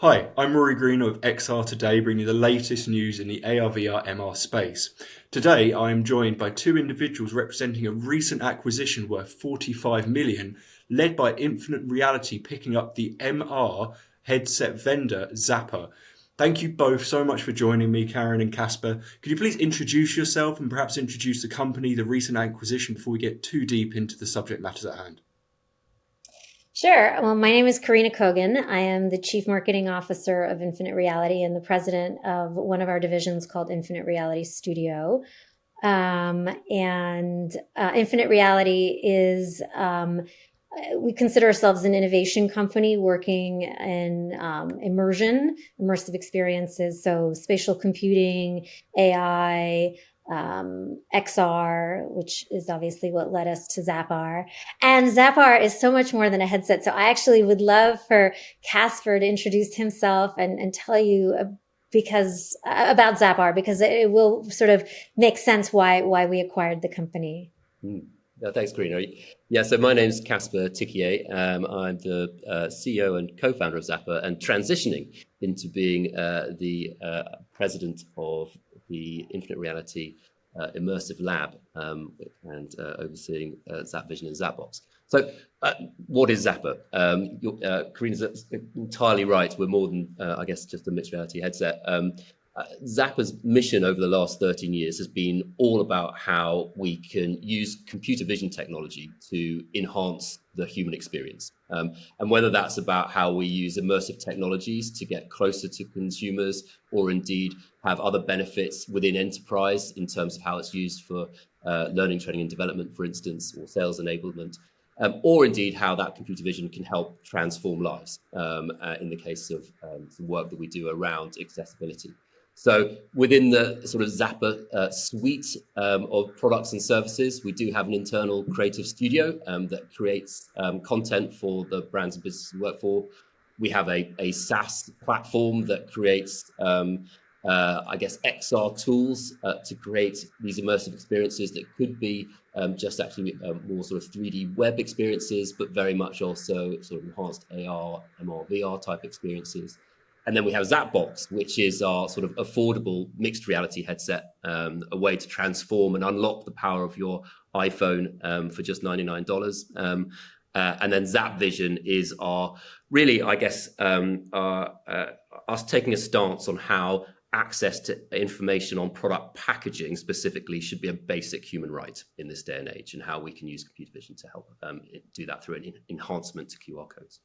Hi, I'm Rory Green of XR Today, bringing you the latest news in the AR/VR MR space. Today, I am joined by two individuals representing a recent acquisition worth 45 million, led by Infinite Reality picking up the MR headset vendor Zappar. Thank you both so much for joining me, Karen and Caspar. Could you please introduce yourself and perhaps introduce the company, the recent acquisition, before we get too deep into the subject matters at hand? Sure. Well, my name is Karina Kogan. I am the Chief Marketing Officer of Infinite Reality and the president of one of our divisions called Infinite Reality Studio. Infinite Reality is, we consider ourselves an innovation company working in immersive experiences. So spatial computing, AI, XR, which is obviously what led us to Zappar. And Zappar is so much more than a headset. So I actually would love for Caspar to introduce himself and tell you about Zappar, because it will sort of make sense why we acquired the company. Thanks, Karina. Yeah, so my name's Caspar Thykier. I'm the CEO and co-founder of Zappar, and transitioning into being the president of the Infinite Reality Immersive Lab and overseeing Zapvision and Zapbox. So what is Zappar? Karina's entirely right. We're more than, I guess, just a mixed reality headset. Zappar's mission over the last 13 years has been all about how we can use computer vision technology to enhance the human experience. And whether that's about how we use immersive technologies to get closer to consumers, or indeed have other benefits within enterprise in terms of how it's used for learning, training and development, for instance, or sales enablement, or indeed how that computer vision can help transform lives in the case of some work that we do around accessibility. So within the sort of Zappar suite of products and services, we do have an internal creative studio that creates content for the brands and businesses we work for. We have a SaaS platform that creates, I guess, XR tools to create these immersive experiences that could be just actually more sort of 3D web experiences, but very much also sort of enhanced AR, MR, VR type experiences. And then we have Zapbox, which is our sort of affordable mixed reality headset, a way to transform and unlock the power of your iPhone for just $99. And then Zapvision is our really, I guess, us taking a stance on how access to information on product packaging specifically should be a basic human right in this day and age, and how we can use computer vision to help do that through an enhancement to QR codes.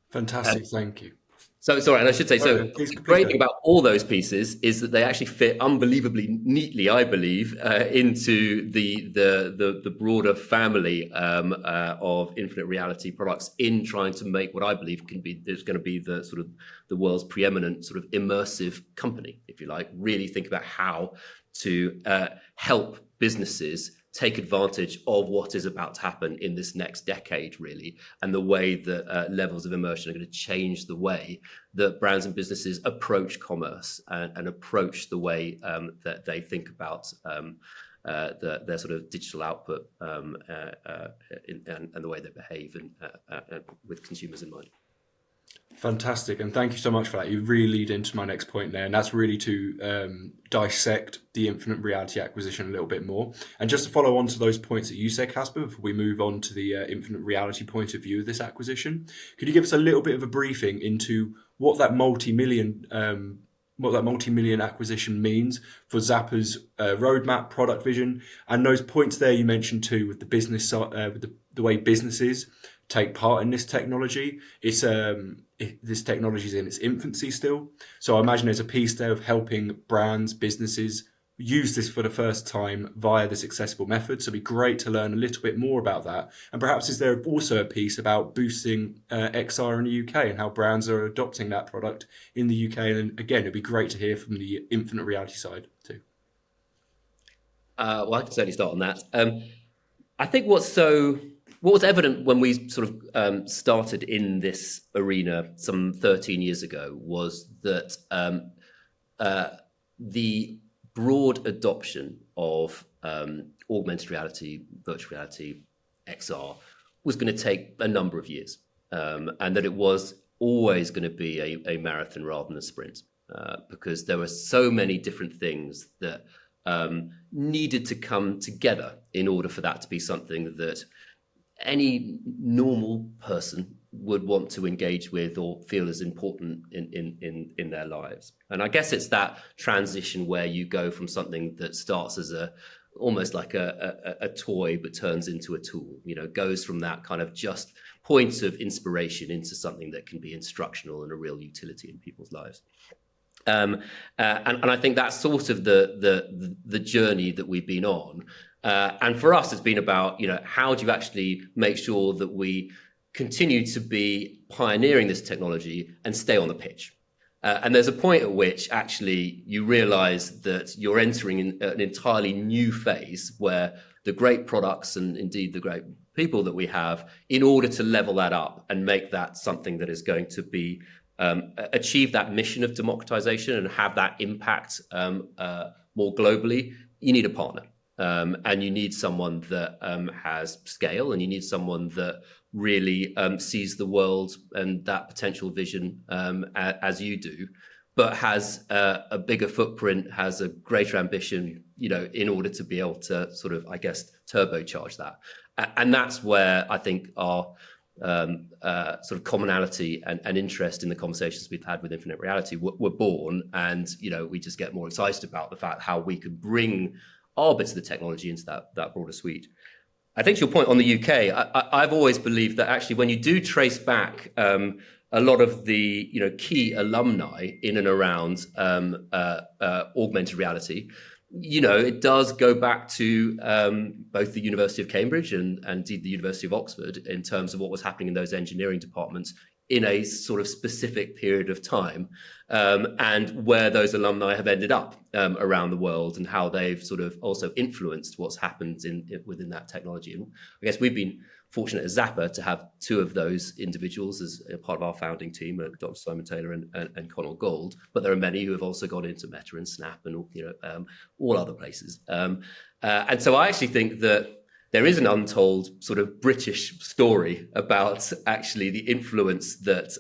Fantastic, thank you. So sorry, and I should say, the great thing about all those pieces is that they actually fit unbelievably neatly, I believe, into the broader family of Infinite Reality products, in trying to make what I believe is going to be the sort of the world's preeminent sort of immersive company, if you like. Really think about how to help businesses take advantage of what is about to happen in this next decade, really, and the way that levels of immersion are going to change the way that brands and businesses approach commerce and approach the way that they think about their sort of digital output and the way they behave with consumers in mind. Fantastic, and thank you so much for that. You really lead into my next point there, and that's really to dissect the Infinite Reality acquisition a little bit more. And just to follow on to those points that you said, Caspar, before we move on to the Infinite Reality point of view of this acquisition, could you give us a little bit of a briefing into what that multi-million acquisition means for Zappar's roadmap, product vision, and those points there you mentioned too, with the business, with the way businesses take part in this technology. This technology is in its infancy still, so I imagine there's a piece there of helping brands, businesses use this for the first time via this accessible method. So it'd be great to learn a little bit more about that. And perhaps is there also a piece about boosting XR in the UK and how brands are adopting that product in the UK? And again, it'd be great to hear from the Infinite Reality side too. Well, I can certainly start on that. I think what was evident when we sort of started in this arena some 13 years ago was that the broad adoption of augmented reality, virtual reality, XR was going to take a number of years, and that it was always going to be a marathon rather than a sprint, because there were so many different things that needed to come together in order for that to be something that any normal person would want to engage with or feel is important in their lives. And I guess it's that transition where you go from something that starts as almost like a toy but turns into a tool, goes from that kind of just point of inspiration into something that can be instructional and a real utility in people's lives. And I think that's sort of the journey that we've been on. And for us, it's been about, how do you actually make sure that we continue to be pioneering this technology and stay on the pitch? And there's a point at which actually you realize that you're entering an entirely new phase where the great products and indeed the great people that we have, in order to level that up and make that something that is going to be achieve that mission of democratization and have that impact more globally, you need a partner. And you need someone that has scale, and you need someone that really sees the world and that potential vision as you do, but has a bigger footprint, has a greater ambition, in order to be able to sort of, I guess, turbocharge that. And that's where I think our sort of commonality and interest in the conversations we've had with Infinite Reality were born. And, we just get more excited about the fact how we could bring our bits of the technology into that broader suite. I think to your point on the UK, I've always believed that actually when you do trace back a lot of the key alumni in and around augmented reality, it does go back to both the University of Cambridge and indeed the University of Oxford in terms of what was happening in those engineering departments in a sort of specific period of time, and where those alumni have ended up around the world and how they've sort of also influenced what's happened within that technology. And I guess we've been fortunate as Zappar to have two of those individuals as a part of our founding team, Dr. Simon Taylor and Connell Gold, but there are many who have also gone into Meta and Snap and all other places. And so I actually think that there is an untold sort of British story about actually the influence that,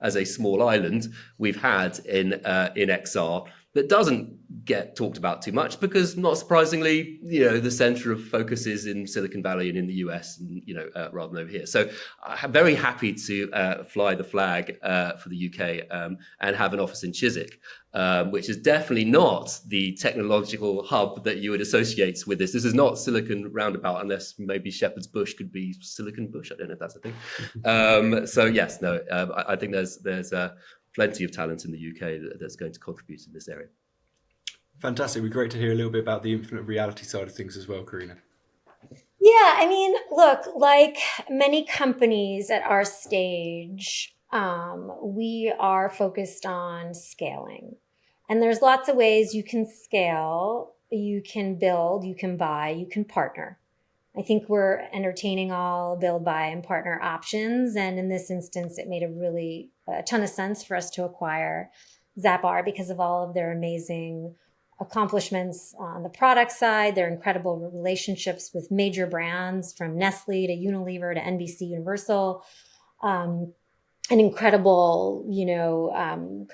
as a small island, we've had in XR that doesn't get talked about too much because, not surprisingly, the center of focus is in Silicon Valley and in the US, and rather than over here. So I'm very happy to fly the flag for the UK and have an office in Chiswick, which is definitely not the technological hub that you would associate with this. This is not Silicon Roundabout, unless maybe Shepherd's Bush could be Silicon Bush. I don't know if that's a thing. So yes, no, I think there's plenty of talent in the UK that's going to contribute in this area. Fantastic. It'd be great to hear a little bit about the infinite reality side of things as well, Karina. Yeah, I mean, look, like many companies at our stage, we are focused on scaling. And there's lots of ways you can scale, you can build, you can buy, you can partner. I think we're entertaining all build, buy, and partner options. And in this instance, it made a ton of sense for us to acquire Zappar because of all of their amazing accomplishments on the product side, their incredible relationships with major brands from Nestle to Unilever to NBC Universal, an incredible,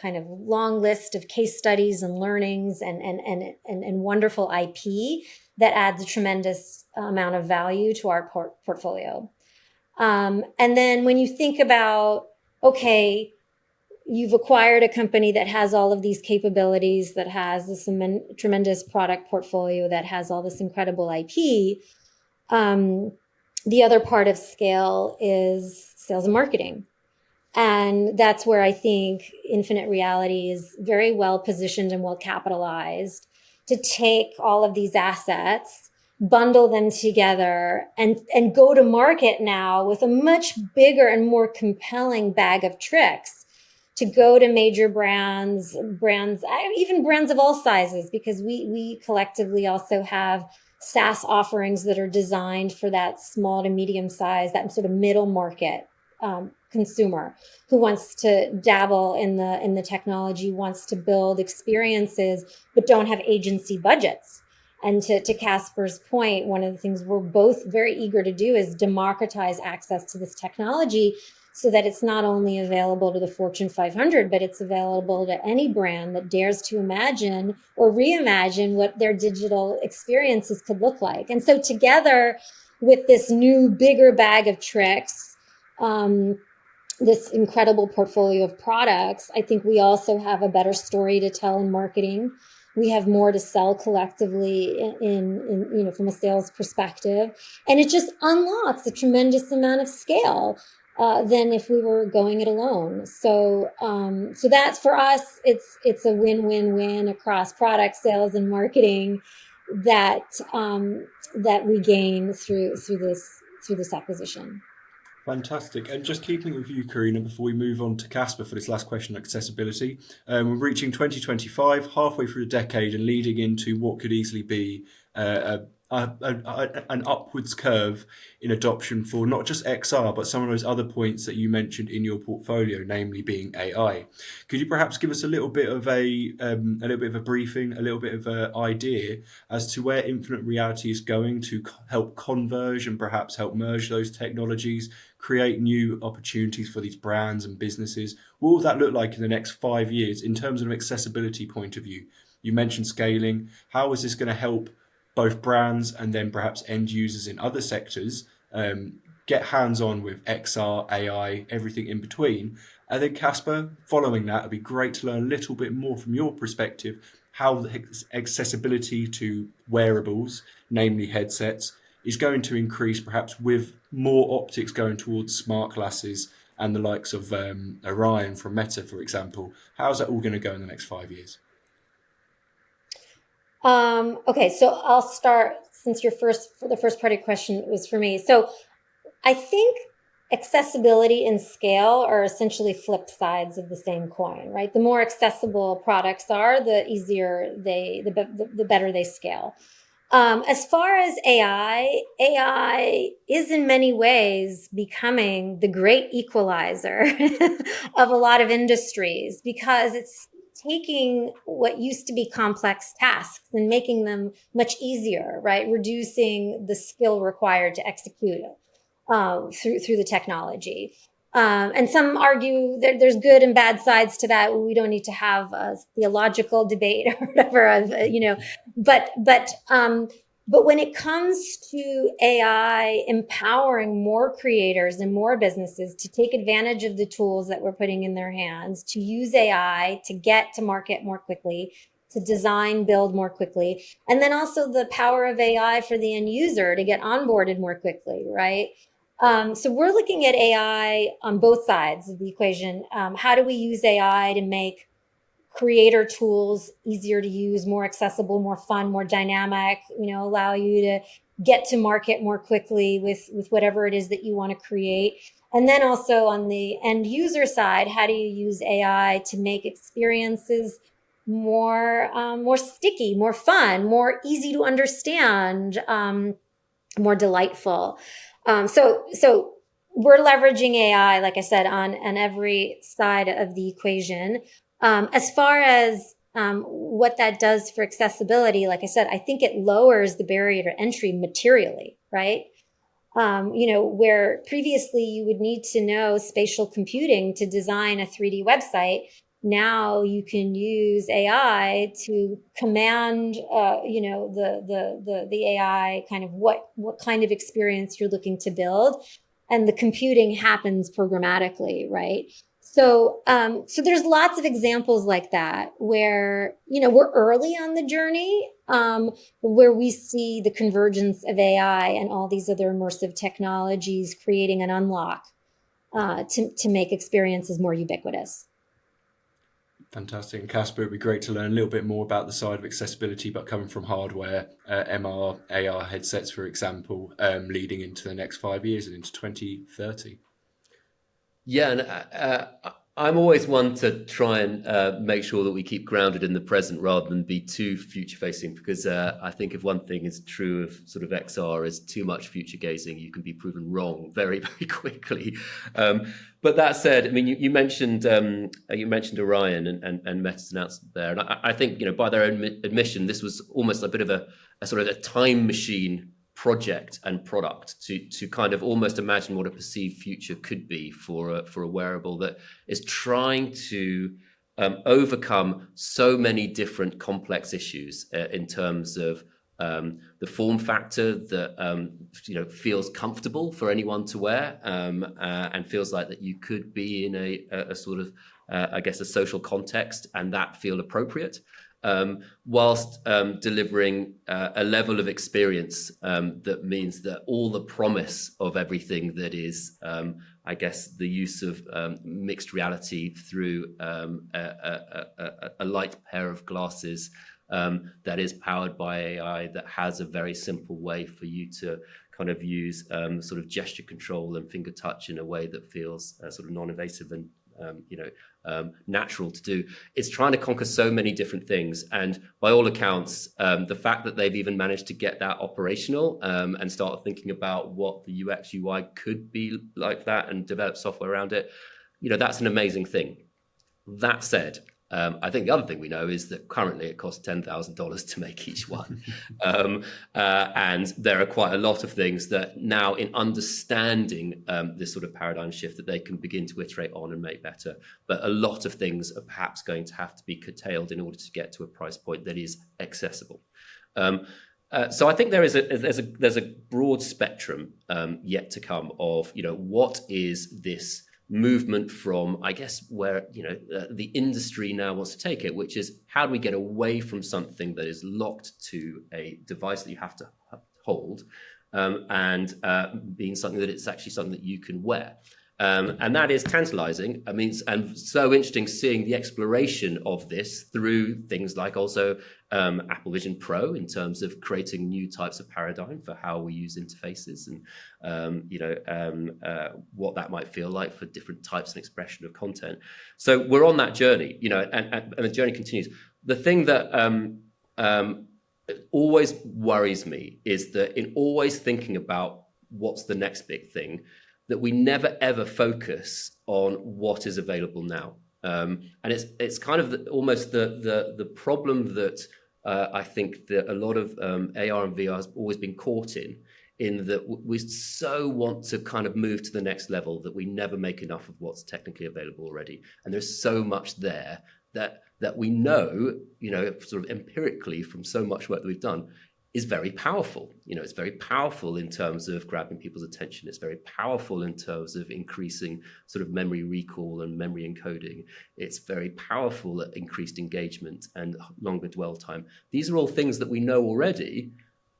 kind of long list of case studies and learnings and wonderful IP that adds a tremendous amount of value to our portfolio. And then when you think about, okay, you've acquired a company that has all of these capabilities, that has this tremendous product portfolio, that has all this incredible IP. The other part of scale is sales and marketing. And that's where I think Infinite Reality is very well positioned and well capitalized to take all of these assets, bundle them together, and go to market now with a much bigger and more compelling bag of tricks to go to major brands, even brands of all sizes, because we collectively also have SaaS offerings that are designed for that small to medium size, that sort of middle market consumer who wants to dabble in the technology, wants to build experiences, but don't have agency budgets. And to Caspar's point, one of the things we're both very eager to do is democratize access to this technology so that it's not only available to the Fortune 500, but it's available to any brand that dares to imagine or reimagine what their digital experiences could look like. And so together with this new, bigger bag of tricks, this incredible portfolio of products, I think we also have a better story to tell in marketing. We have more to sell collectively in from a sales perspective, and it just unlocks a tremendous amount of scale than if we were going it alone. So that's, for us, it's a win-win-win across product, sales, and marketing that we gain through this acquisition. Fantastic. And just keeping with you, Karina, before we move on to Caspar for this last question on accessibility, we're reaching 2025, halfway through the decade and leading into what could easily be an upwards curve in adoption for not just XR, but some of those other points that you mentioned in your portfolio, namely being AI. Could you perhaps give us a little bit of a briefing, a little bit of an idea as to where infinite reality is going to help converge and perhaps help merge those technologies, create new opportunities for these brands and businesses? What will that look like in the next 5 years in terms of an accessibility point of view? You mentioned scaling. How is this going to help both brands and then perhaps end users in other sectors get hands-on with XR, AI, everything in between? And then Caspar, following that, it'd be great to learn a little bit more from your perspective how the accessibility to wearables, namely headsets, is going to increase perhaps with more optics going towards smart glasses and the likes of Orion from Meta, for example. How's that all going to go in the next 5 years? Okay, so I'll start, since the first part of your question was for me. So I think accessibility and scale are essentially flip sides of the same coin, right? The more accessible products are, the easier the better they scale. As far as AI is in many ways becoming the great equalizer of a lot of industries, because it's taking what used to be complex tasks and making them much easier, right? Reducing the skill required to execute through the technology. And some argue that there's good and bad sides to that. We don't need to have a theological debate or whatever, but when it comes to AI empowering more creators and more businesses to take advantage of the tools that we're putting in their hands, to use AI to get to market more quickly, to design, build more quickly, and then also the power of AI for the end user to get onboarded more quickly, right? So we're looking at AI on both sides of the equation. How do we use AI to make creator tools easier to use, more accessible, more fun, more dynamic, allow you to get to market more quickly with whatever it is that you want to create? And then also on the end user side, how do you use AI to make experiences more sticky, more fun, more easy to understand, more delightful? So we're leveraging AI, like I said, on every side of the equation. As far as what that does for accessibility, like I said, I think it lowers the barrier to entry materially, right? Where previously you would need to know spatial computing to design a 3D website, now you can use AI to command, the AI kind of what kind of experience you're looking to build, and the computing happens programmatically, right? So there's lots of examples like that where, we're early on the journey, where we see the convergence of AI and all these other immersive technologies creating an unlock to make experiences more ubiquitous. Fantastic. And Caspar, it'd be great to learn a little bit more about the side of accessibility, but coming from hardware, MR, AR headsets, for example, leading into the next 5 years and into 2030. Yeah, and I'm always one to try and make sure that we keep grounded in the present rather than be too future facing, because I think if one thing is true of sort of XR is too much future gazing, you can be proven wrong very, very quickly. But that said, I mean, you mentioned Orion and Meta's announcement there, and I think by their own admission, this was almost a bit of a sort of a time machine project and product to kind of almost imagine what a perceived future could be for a wearable that is trying to overcome so many different complex issues in terms of the form factor that feels comfortable for anyone to wear, and feels like that you could be in a sort of I guess a social context and that feel appropriate, whilst delivering a level of experience that means that all the promise of everything that is I guess the use of mixed reality through a light pair of glasses that is powered by AI, that has a very simple way for you to kind of use sort of gesture control and finger touch in a way that feels sort of non-invasive and natural to do. It's trying to conquer so many different things, and by all accounts, the fact that they've even managed to get that operational and start thinking about what the UX UI could be like that and develop software around it, that's an amazing thing. That said, I think the other thing we know is that currently it costs $10,000 to make each one. And there are quite a lot of things that now, in understanding this sort of paradigm shift, that they can begin to iterate on and make better. But a lot of things are perhaps going to have to be curtailed in order to get to a price point that is accessible. So I think there's a broad spectrum yet to come of what is this movement from, I guess, where the industry now wants to take it, which is how do we get away from something that is locked to a device that you have to hold, and being something that it's actually something that you can wear. And that is tantalizing. I mean, and so interesting seeing the exploration of this through things like also Apple Vision Pro in terms of creating new types of paradigm for how we use interfaces and, what that might feel like for different types and expression of content. So we're on that journey, and the journey continues. The thing that always worries me is that in always thinking about what's the next big thing, that we never ever focus on what is available now, and it's kind of almost the problem that I think that a lot of AR and VR has always been caught in that we so want to kind of move to the next level that we never make enough of what's technically available already, and there's so much there that we know, sort of empirically from so much work that we've done, is very powerful. It's very powerful in terms of grabbing people's attention. It's very powerful in terms of increasing sort of memory recall and memory encoding. It's very powerful at increased engagement and longer dwell time. These are all things that we know already,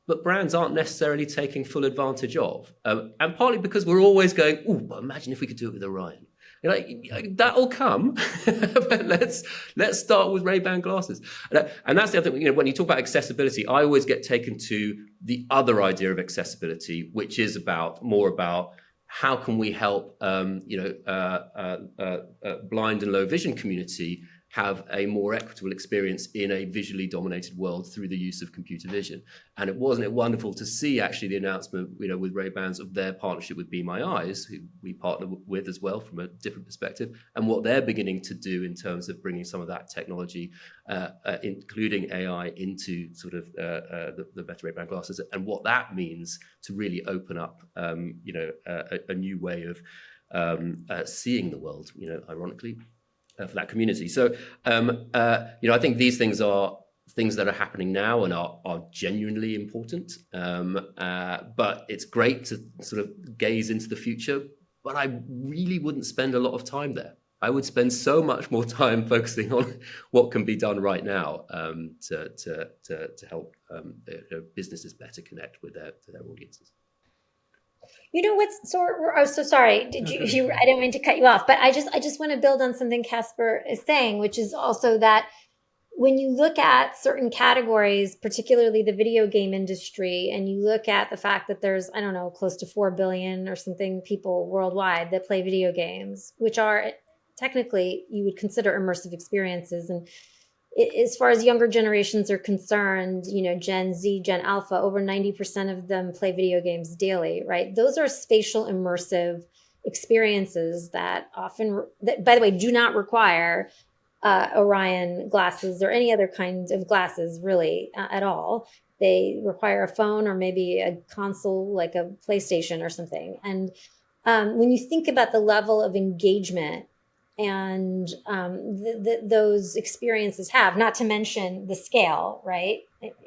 but brands aren't necessarily taking full advantage of. And partly because we're always going, oh, but imagine if we could do it with Orion. That'll come, but let's start with Ray-Ban glasses. And that's the other thing. When you talk about accessibility, I always get taken to the other idea of accessibility, which is more about how can we help blind and low vision community have a more equitable experience in a visually dominated world through the use of computer vision. And wasn't it wonderful to see actually the announcement, with Ray-Bans of their partnership with Be My Eyes, who we partner with as well from a different perspective, and what they're beginning to do in terms of bringing some of that technology, including AI, into sort of the better Ray-Ban glasses, and what that means to really open up, a new way of seeing the world, ironically, for that community. So, I think these things are things that are happening now and are genuinely important. But it's great to sort of gaze into the future, but I really wouldn't spend a lot of time there. I would spend so much more time focusing on what can be done right now to help businesses better connect with their audiences. What's so sorry. Did you? I didn't mean to cut you off, but I just want to build on something Caspar is saying, which is also that when you look at certain categories, particularly the video game industry, and you look at the fact that there's, I don't know, close to 4 billion or something people worldwide that play video games, which are technically you would consider immersive experiences. And as far as younger generations are concerned, Gen Z, Gen Alpha, over 90% of them play video games daily, right? Those are spatial immersive experiences that often, by the way, do not require Orion glasses or any other kind of glasses really at all. They require a phone or maybe a console like a PlayStation or something. And when you think about the level of engagement and those experiences have, not to mention the scale, right?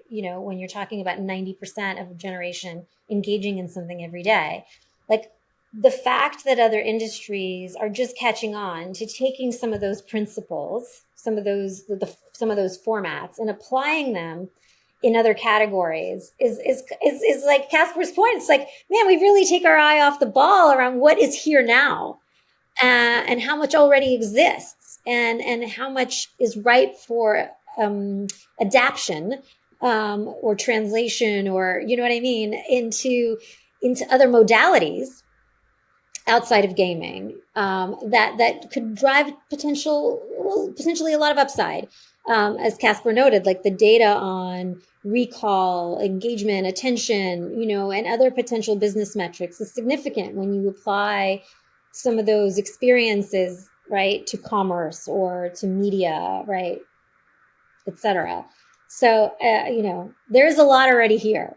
When you're talking about 90% of a generation engaging in something every day, like the fact that other industries are just catching on to taking some of those principles, some of those formats, and applying them in other categories is like Caspar's point. It's like, man, we really take our eye off the ball around what is here now, and how much already exists, and how much is ripe for adaption, or translation, or you know what I mean, into other modalities outside of gaming, that could drive potentially a lot of upside. As Caspar noted, like the data on recall, engagement, attention, and other potential business metrics is significant when you apply some of those experiences, right, to commerce or to media, right, etc. So, there's a lot already here.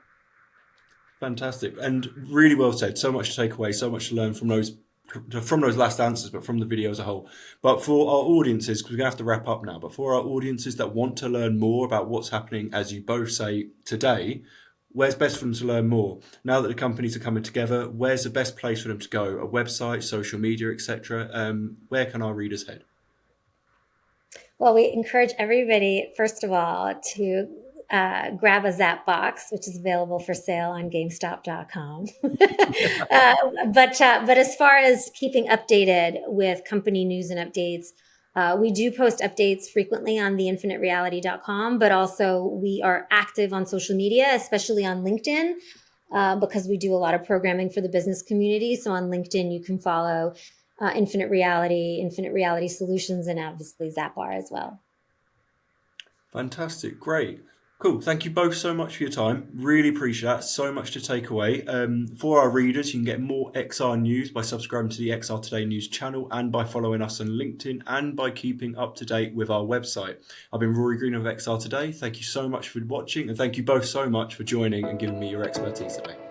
Fantastic, and really well said. So much to take away, so much to learn from those last answers, but from the video as a whole. But for our audiences, because we're gonna have to wrap up now, but for our audiences that want to learn more about what's happening, as you both say today, where's best for them to learn more? Now that the companies are coming together, where's the best place for them to go? A website, social media, etc. Where can our readers head? Well, we encourage everybody, first of all, to grab a Zapbox, which is available for sale on GameStop.com. But as far as keeping updated with company news and updates, we do post updates frequently on theinfinitereality.com, but also we are active on social media, especially on LinkedIn, because we do a lot of programming for the business community. So on LinkedIn, you can follow Infinite Reality Solutions, and obviously Zappar as well. Fantastic, great. Cool. Thank you both so much for your time. Really appreciate that. So much to take away. For our readers, you can get more XR news by subscribing to the XR Today News channel, and by following us on LinkedIn, and by keeping up to date with our website. I've been Rory Green of XR Today. Thank you so much for watching, and thank you both so much for joining and giving me your expertise today.